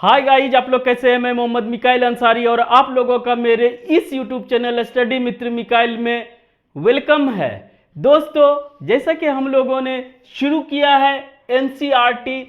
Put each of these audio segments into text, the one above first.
Hi guys, आप लोग कैसे हैं। मैं मोहम्मद मिकाइल अंसारी और आप लोगों का मेरे इस यूट्यूब चैनल स्टडी मित्र मिकाइल में वेलकम है। दोस्तों, जैसा कि हम लोगों ने शुरू किया है एनसीईआरटी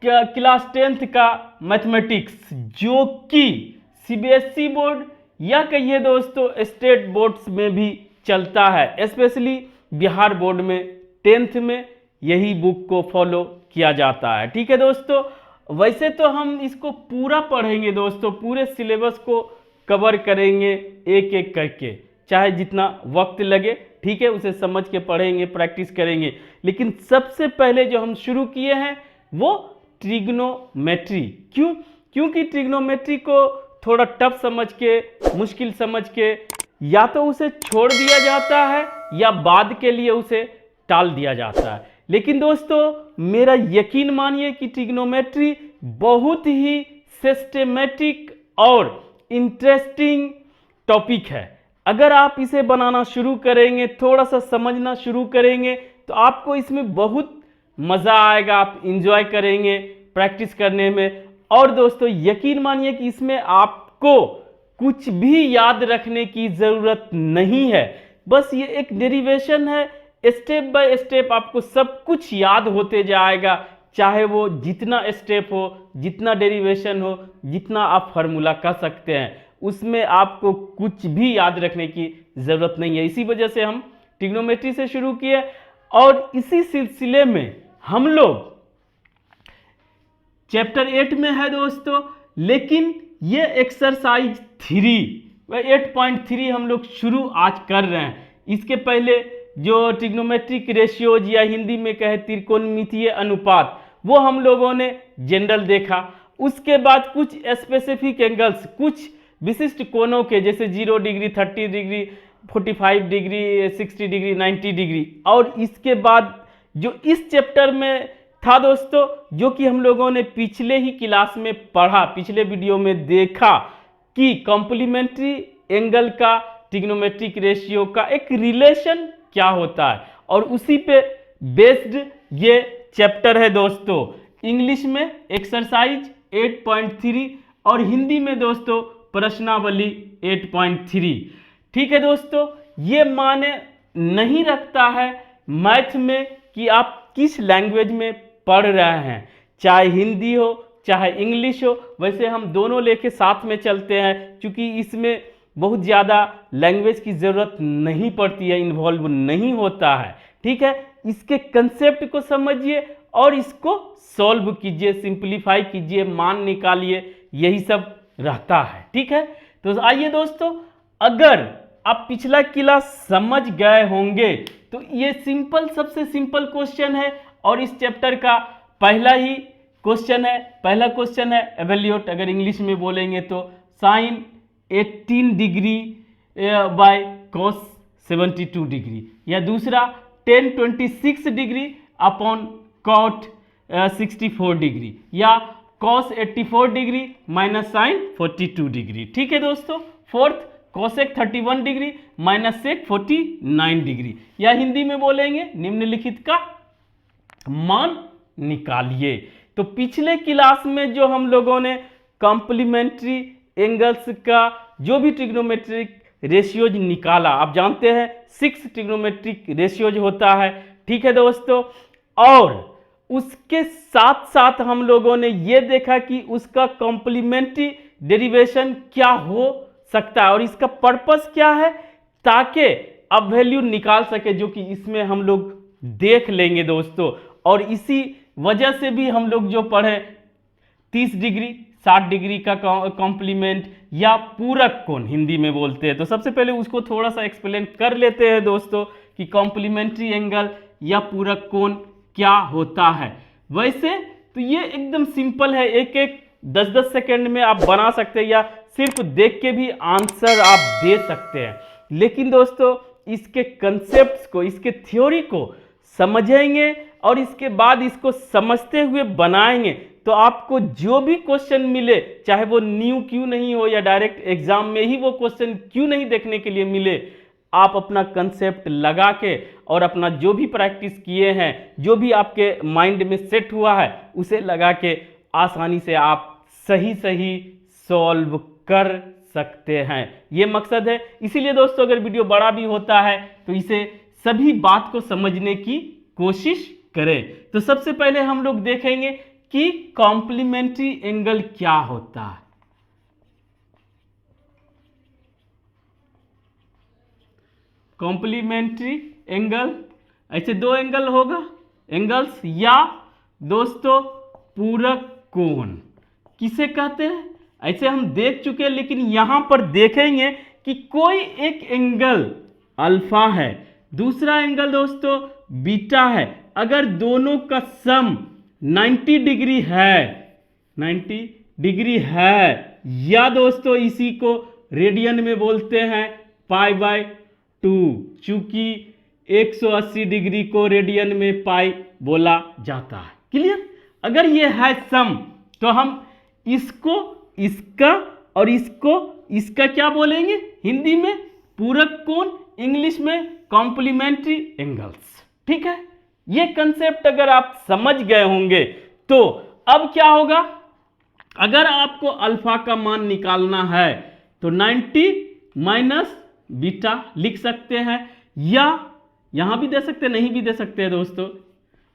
क्लास 10th का मैथमेटिक्स, जो कि सीबीएसई बोर्ड या कहिए दोस्तों स्टेट बोर्ड्स में भी चलता है। स्पेशली बिहार बोर्ड में 10th में यही बुक को फॉलो किया जाता है। ठीक है दोस्तों, वैसे तो हम इसको पूरा पढ़ेंगे दोस्तों, पूरे सिलेबस को कवर करेंगे एक एक करके, चाहे जितना वक्त लगे। ठीक है, उसे समझ के पढ़ेंगे, प्रैक्टिस करेंगे। लेकिन सबसे पहले जो हम शुरू किए हैं वो ट्रिग्नोमेट्री। क्योंकि ट्रिग्नोमेट्री को थोड़ा टफ समझ के, मुश्किल समझ के या तो उसे छोड़ दिया जाता है या बाद के लिए उसे टाल दिया जाता है। लेकिन दोस्तों, मेरा यकीन मानिए कि ट्रिग्नोमेट्री बहुत ही सिस्टेमेटिक और इंटरेस्टिंग टॉपिक है। अगर आप इसे बनाना शुरू करेंगे, थोड़ा सा समझना शुरू करेंगे, तो आपको इसमें बहुत मज़ा आएगा, आप इंजॉय करेंगे प्रैक्टिस करने में। और दोस्तों, यकीन मानिए कि इसमें आपको कुछ भी याद रखने की ज़रूरत नहीं है। बस ये एक डेरिवेशन है, स्टेप बाय स्टेप आपको सब कुछ याद होते जाएगा, चाहे वो जितना स्टेप हो, जितना डेरिवेशन हो, जितना आप फार्मूला कर सकते हैं, उसमें आपको कुछ भी याद रखने की ज़रूरत नहीं है। इसी वजह से हम ट्रिग्नोमेट्री से शुरू किए और इसी सिलसिले में हम लोग चैप्टर 8 में है दोस्तों। लेकिन ये एक्सरसाइज 8.3 हम लोग शुरू आज कर रहे हैं। इसके पहले जो ट्रिग्नोमेट्रिक रेशियोज या हिंदी में कहे त्रिकोणमितीय अनुपात, वो हम लोगों ने जनरल देखा। उसके बाद कुछ स्पेसिफिक एंगल्स, कुछ विशिष्ट कोणों के, जैसे 0 degree, 30 degree, 45 degree, 60 degree, 90 degree. और इसके बाद जो इस चैप्टर में था दोस्तों, जो कि हम लोगों ने पिछले ही क्लास में पढ़ा, पिछले वीडियो में देखा कि कॉम्प्लीमेंट्री एंगल का ट्रिग्नोमेट्रिक रेशियो का एक रिलेशन क्या होता है, और उसी पे बेस्ड ये चैप्टर है दोस्तों। इंग्लिश में एक्सरसाइज 8.3 और हिंदी में दोस्तों प्रश्नावली 8.3। ठीक है दोस्तों, ये माने नहीं रखता है मैथ में कि आप किस लैंग्वेज में पढ़ रहे हैं, चाहे हिंदी हो चाहे इंग्लिश हो। वैसे हम दोनों लेके साथ में चलते हैं, क्योंकि इसमें बहुत ज़्यादा लैंग्वेज की ज़रूरत नहीं पड़ती है, इन्वॉल्व नहीं होता है। ठीक है, इसके कंसेप्ट को समझिए और इसको सॉल्व कीजिए, सिंप्लीफाई कीजिए, मान निकालिए, यही सब रहता है। ठीक है, तो आइए दोस्तों, अगर आप पिछला क्लास समझ गए होंगे तो ये सिंपल, सबसे सिंपल क्वेश्चन है और इस चैप्टर का पहला ही क्वेश्चन है। पहला क्वेश्चन है एवेल्यूट, अगर इंग्लिश में बोलेंगे तो sine 18 degree by cos 72 degree, या दूसरा tan 26 degree upon cot 64 degree, या cos 84 degree minus sine 42 degree. ठीक है दोस्तों, fourth cosec 31 degree minus sec 49 degree, या हिंदी में बोलेंगे निम्नलिखित का मान निकालिए। तो पिछले क्लास में जो हम लोगों ने कॉम्प्लीमेंट्री एंगल्स का जो भी ट्रिग्नोमेट्रिक रेशियोज निकाला, आप जानते हैं 6 ट्रिग्नोमेट्रिक रेशियोज होता है। ठीक है दोस्तों, और उसके साथ साथ हम लोगों ने ये देखा कि उसका कॉम्प्लीमेंट्री डेरिवेशन क्या हो सकता है और इसका पर्पस क्या है, ताकि अब वैल्यू निकाल सके, जो कि इसमें हम लोग देख लेंगे दोस्तों। और इसी वजह से भी हम लोग जो पढ़े 30 डिग्री 60 डिग्री का कॉम्प्लीमेंट या पूरक कोण हिंदी में बोलते हैं, तो सबसे पहले उसको थोड़ा सा एक्सप्लेन कर लेते हैं दोस्तों कि कॉम्प्लीमेंट्री एंगल या पूरक कोण क्या होता है। वैसे तो ये एकदम सिंपल है, एक एक 10-10 सेकेंड में आप बना सकते हैं या सिर्फ देख के भी आंसर आप दे सकते हैं। लेकिन दोस्तों, इसके कंसेप्ट्स को, इसके थ्योरी को समझेंगे और इसके बाद इसको समझते हुए बनाएंगे, तो आपको जो भी क्वेश्चन मिले, चाहे वो न्यू क्यों नहीं हो या डायरेक्ट एग्जाम में ही वो क्वेश्चन क्यों नहीं देखने के लिए मिले, आप अपना कंसेप्ट लगा के और अपना जो भी प्रैक्टिस किए हैं, जो भी आपके माइंड में सेट हुआ है, उसे लगा के आसानी से आप सही सही सॉल्व कर सकते हैं। ये मकसद है। इसीलिए दोस्तों अगर वीडियो बड़ा भी होता है तो इसे सभी बात को समझने की कोशिश करें। तो सबसे पहले हम लोग देखेंगे कि कॉम्प्लीमेंट्री एंगल क्या होता है। कॉम्प्लीमेंट्री एंगल, ऐसे दो एंगल होगा एंगल्स, या दोस्तों पूरक कोण किसे कहते हैं, ऐसे हम देख चुके हैं। लेकिन यहां पर देखेंगे कि कोई एक एंगल अल्फा है, दूसरा एंगल दोस्तों बीटा है। अगर दोनों का सम 90 डिग्री है, 90 डिग्री है, या दोस्तों इसी को रेडियन में बोलते हैं π/2, चूंकि 180 डिग्री को रेडियन में पाई बोला जाता है। क्लियर? अगर ये है सम तो हम इसको इसका और इसको इसका क्या बोलेंगे हिंदी में? पूरक कोण, इंग्लिश में कॉम्प्लीमेंट्री एंगल्स। ठीक है, ये कंसेप्ट अगर आप समझ गए होंगे तो अब क्या होगा, अगर आपको अल्फा का मान निकालना है तो 90 माइनस बीटा लिख सकते हैं, या यहां भी दे सकते हैं, नहीं भी दे सकते हैं दोस्तों।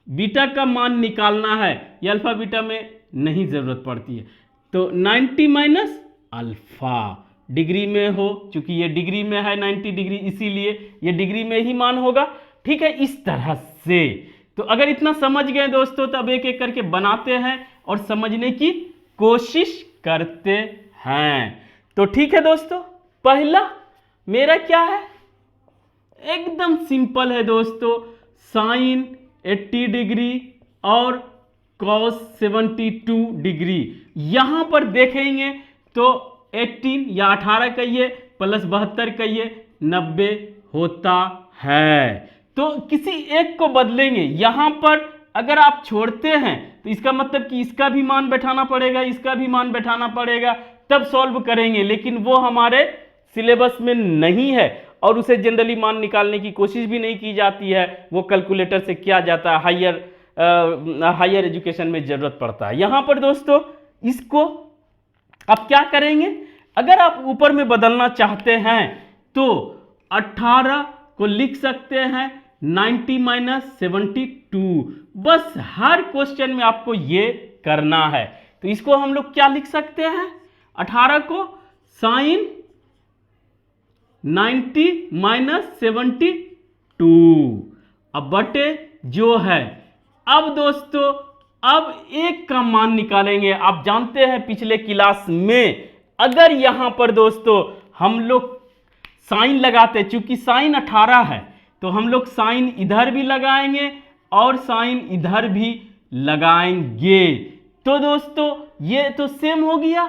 बीटा का मान निकालना है, ये अल्फा बीटा में नहीं जरूरत पड़ती है, तो 90 माइनस अल्फा डिग्री में हो, चूंकि ये डिग्री में है 90 डिग्री, इसीलिए ये डिग्री में ही मान होगा। ठीक है, इस तरह से। तो अगर इतना समझ गए दोस्तों तो अब एक एक करके बनाते हैं और समझने की कोशिश करते हैं। तो ठीक है दोस्तों, पहला मेरा क्या है, एकदम सिंपल है दोस्तों, साइन 80 डिग्री और कॉस 72 डिग्री। यहां पर देखेंगे तो 18 या 18 कहिए प्लस 72 कहिए 90 होता है। तो किसी एक को बदलेंगे। यहां पर अगर आप छोड़ते हैं तो इसका मतलब कि इसका भी मान बैठाना पड़ेगा, इसका भी मान बैठाना पड़ेगा, तब सॉल्व करेंगे। लेकिन वो हमारे सिलेबस में नहीं है और उसे जनरली मान निकालने की कोशिश भी नहीं की जाती है। वो कैलकुलेटर से किया जाता है, हायर एजुकेशन में जरूरत पड़ता है। यहां पर दोस्तों इसको आप क्या करेंगे, अगर आप ऊपर में बदलना चाहते हैं तो 18 को लिख सकते हैं 90 माइनस 72। बस हर क्वेश्चन में आपको ये करना है। तो इसको हम लोग क्या लिख सकते हैं, 18 को साइन 90 माइनस 72, अब बटे जो है। अब दोस्तों अब एक का मान निकालेंगे। आप जानते हैं पिछले क्लास में अगर यहां पर दोस्तों हम लोग साइन लगाते, चूंकि साइन 18 है तो हम लोग साइन इधर भी लगाएंगे और साइन इधर भी लगाएंगे। तो दोस्तों ये तो सेम हो गया।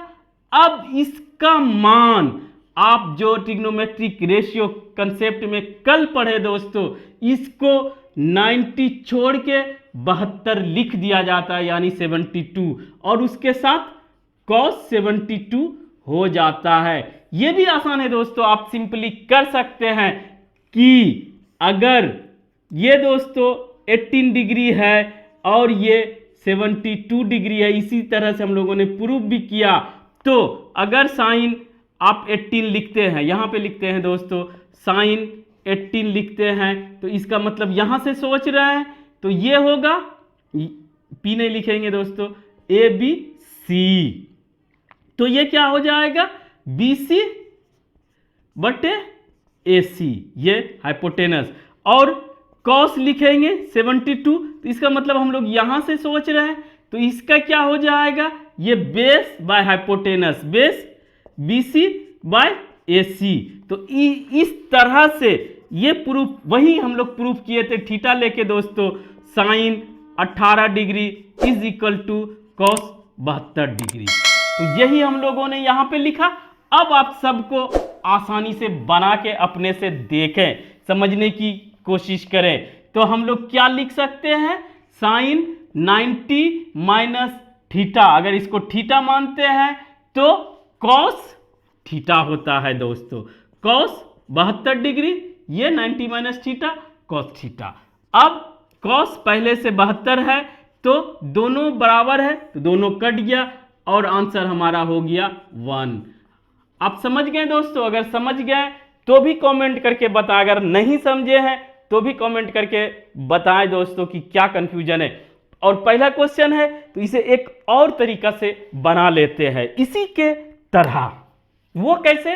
अब इसका मान आप जो ट्रिग्नोमेट्रिक रेशियो कंसेप्ट में कल पढ़े दोस्तों, इसको 90 छोड़ के 72 लिख दिया जाता है, यानी 72, और उसके साथ cos 72 हो जाता है। यह भी आसान है दोस्तों, आप सिंपली कर सकते हैं कि अगर ये दोस्तों 18 डिग्री है और ये 72 डिग्री है, इसी तरह से हम लोगों ने प्रूफ भी किया। तो अगर साइन आप 18 लिखते हैं, यहां पे लिखते हैं दोस्तों साइन 18 लिखते हैं, तो इसका मतलब यहां से सोच रहे हैं तो ये होगा, पी नहीं लिखेंगे दोस्तों, ए बी सी। तो ये क्या हो जाएगा, बी सी बटे ए सी, ये हाइपोटेनस। और कॉस लिखेंगे 72, तो इसका मतलब हम लोग यहां से सोच रहे हैं, तो इसका क्या हो जाएगा, ये base by hypotenuse, base BC by AC। तो इस तरह से ये प्रूफ, वही हम लोग प्रूफ किए थे थीटा लेके दोस्तों, sine 18 degree is equal to cos 72 degree. तो यही हम लोगों ने यहां पे लिखा। अब आप सबको आसानी से बना के अपने से देखें, समझने की कोशिश करें। तो हम लोग क्या लिख सकते हैं, साइन 90 माइनस थीटा, अगर इसको थीटा मानते हैं तो कॉस थीटा होता है दोस्तों, कॉस 72 डिग्री, ये 90 माइनस थीटा कॉस थीटा। अब कॉस पहले से 72 है तो दोनों बराबर है, तो दोनों कट गया। और आंसर हमारा हो गया 1। आप समझ गए दोस्तों? अगर समझ गए तो भी कमेंट करके बता, अगर नहीं समझे हैं तो भी कमेंट करके बताएं दोस्तों कि क्या कंफ्यूजन है। और पहला क्वेश्चन है तो इसे एक और तरीका से बना लेते हैं इसी के तरह। वो कैसे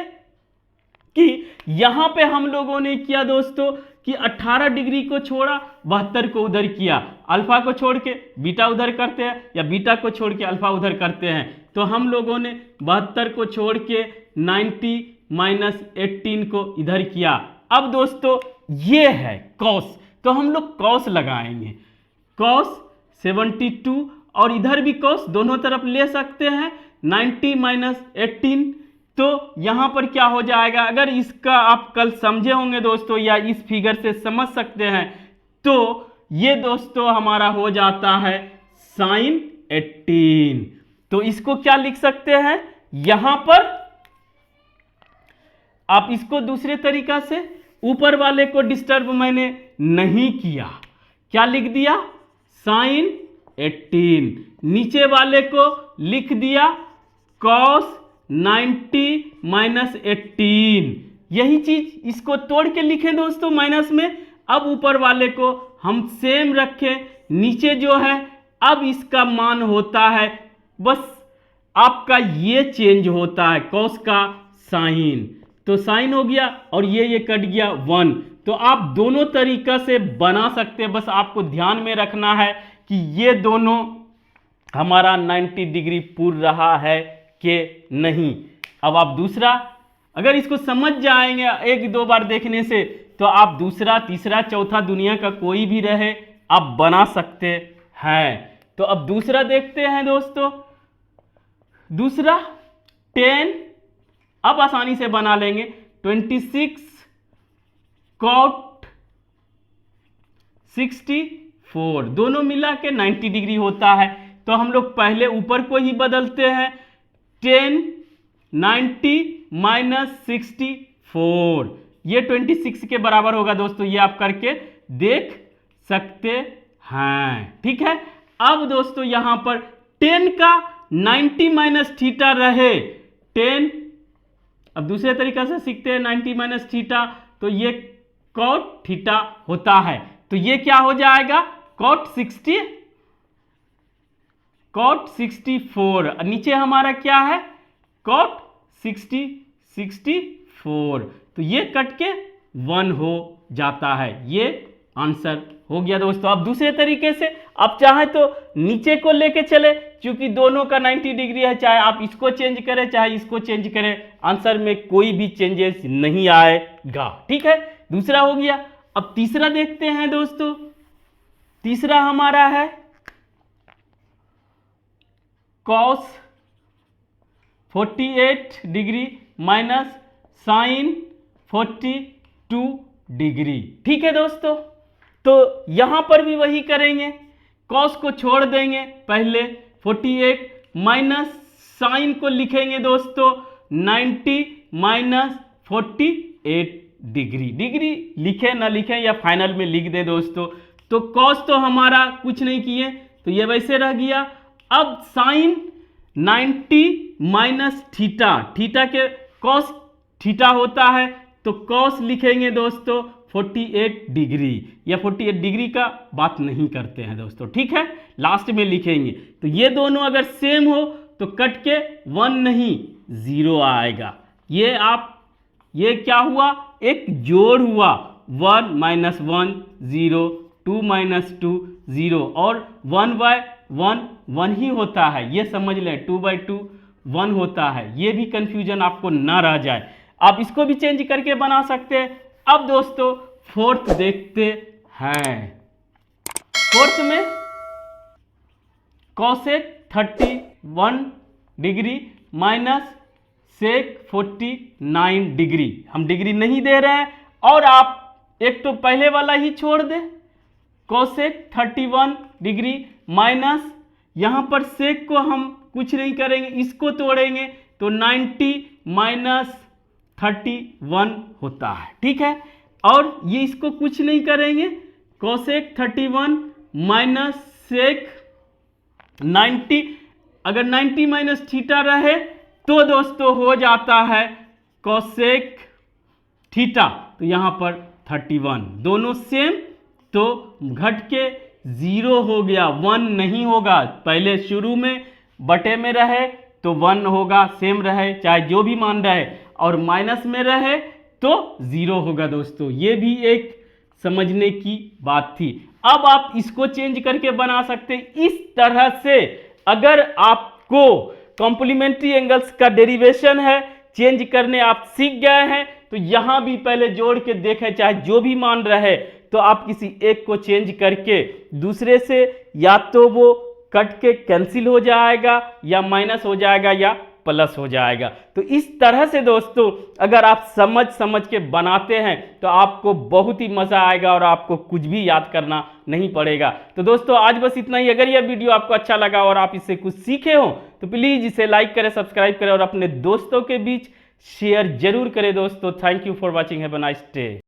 कि यहां पे हम लोगों ने किया दोस्तों कि 18 डिग्री को छोड़ा, 72 को उधर किया, अल्फा को छोड़ के बीटा उधर करते हैं या बीटा को छोड़ के अल्फा उधर करते हैं। तो हम लोगों ने 72 को छोड़ के 90 माइनस 18 को इधर किया। अब दोस्तों ये है कॉस, तो हम लोग कॉस लगाएंगे, कॉस 72 और इधर भी कॉस दोनों तरफ ले सकते हैं, 90 माइनस 18। तो यहां पर क्या हो जाएगा, अगर इसका आप कल समझे होंगे दोस्तों या इस फिगर से समझ सकते हैं, तो ये दोस्तों हमारा हो जाता है साइन 18। तो इसको क्या लिख सकते हैं, यहां पर आप इसको दूसरे तरीका से, ऊपर वाले को डिस्टर्ब मैंने नहीं किया, क्या लिख दिया साइन 18, नीचे वाले को लिख दिया कॉस 90 माइनस 18। यही चीज इसको तोड़ के लिखें दोस्तों माइनस में। अब ऊपर वाले को हम सेम रखें, नीचे जो है अब इसका मान होता है, बस आपका ये चेंज होता है कॉस का साइन, तो साइन हो गया और ये कट गया 1। तो आप दोनों तरीका से बना सकते हैं, बस आपको ध्यान में रखना है कि ये दोनों हमारा 90 डिग्री पूर रहा है कि नहीं। अब आप दूसरा, अगर इसको समझ जाएंगे एक दो बार देखने से, तो आप दूसरा तीसरा चौथा दुनिया का कोई भी रहे आप बना सकते हैं। तो अब दूसरा देखते हैं दोस्तों, दूसरा 10, अब आसानी से बना लेंगे, 26 cot 64, दोनों मिला के 90 डिग्री होता है। तो हम लोग पहले ऊपर को ही बदलते हैं, 10 90 माइनस 64, ये 26 के बराबर होगा दोस्तों, ये आप करके देख सकते हैं, ठीक है। अब दोस्तों यहां पर 10 का 90 माइनस थीटा रहे, 10, अब दूसरे तरीका से सीखते हैं 90 माइनस थीटा, तो ये cot थीटा होता है। तो ये क्या हो जाएगा cot 64, नीचे हमारा क्या है cot 64, तो ये कट के 1 हो जाता है, ये आंसर हो गया दोस्तों। अब दूसरे तरीके से आप चाहे तो नीचे को लेके चले, क्योंकि दोनों का 90 डिग्री है, चाहे आप इसको चेंज करें चाहे इसको चेंज करें, आंसर में कोई भी चेंजेस नहीं आएगा, ठीक है। दूसरा हो गया। अब तीसरा देखते हैं दोस्तों, तीसरा हमारा है cos 48 degree minus sine 42 degree, ठीक है दोस्तों। तो यहां पर भी वही करेंगे, cos को छोड़ देंगे पहले 48 माइनस साइन को लिखेंगे दोस्तों 90 माइनस 48 डिग्री, डिग्री लिखे ना लिखें या फाइनल में लिख दे दोस्तों। तो cos तो हमारा कुछ नहीं किए, तो ये वैसे रह गया। अब साइन 90 माइनस थीटा, थीटा के cos थीटा होता है, तो cos लिखेंगे दोस्तों 48 डिग्री, या 48 डिग्री का बात नहीं करते हैं दोस्तों, ठीक है, लास्ट में लिखेंगे। तो ये दोनों अगर सेम हो तो कट के 1 नहीं 0 आएगा। ये आप, ये क्या हुआ, एक जोड़ हुआ, 1 माइनस 1 0, 2 माइनस 2 0, और 1 बाय 1 1 ही होता है, ये समझ लें, 2 बाई 2 1 होता है, ये भी कंफ्यूजन आपको ना रह जाए। आप इसको भी चेंज करके बना सकते हैं। अब दोस्तों फोर्थ देखते हैं, फोर्थ में cosec 31 degree minus sec 49 degree, हम डिग्री नहीं दे रहे हैं, और आप एक तो पहले वाला ही छोड़ दें, cosec 31 डिग्री माइनस, यहां पर sec को हम कुछ नहीं करेंगे, इसको तोड़ेंगे तो 90 माइनस 31 होता है, ठीक है। और ये इसको कुछ नहीं करेंगे, cosec 31 माइनस sec 90, अगर 90 माइनस थीटा रहे तो दोस्तों हो जाता है कोसेक थीटा, तो यहां पर 31, दोनों सेम, तो घट के 0 हो गया, 1 नहीं होगा। पहले शुरू में बटे में रहे तो 1 होगा, सेम रहे चाहे जो भी मान रहे, और माइनस में रहे तो 0 होगा दोस्तों। ये भी एक समझने की बात थी। अब आप इसको चेंज करके बना सकते इस तरह से। अगर आपको कॉम्प्लीमेंट्री एंगल्स का डेरिवेशन है चेंज करने आप सीख गए हैं, तो यहां भी पहले जोड़ के देखें, चाहे जो भी मान रहे, तो आप किसी एक को चेंज करके दूसरे से या तो वो कट के कैंसिल हो जाएगा, या माइनस हो जाएगा, या प्लस हो जाएगा। तो इस तरह से दोस्तों अगर आप समझ के बनाते हैं तो आपको बहुत ही मजा आएगा और आपको कुछ भी याद करना नहीं पड़ेगा। तो दोस्तों आज बस इतना ही। अगर यह वीडियो आपको अच्छा लगा और आप इससे कुछ सीखे हो तो प्लीज इसे लाइक करें, सब्सक्राइब करें और अपने दोस्तों के बीच शेयर जरूर करें दोस्तों। Thank you for watching, have a nice day.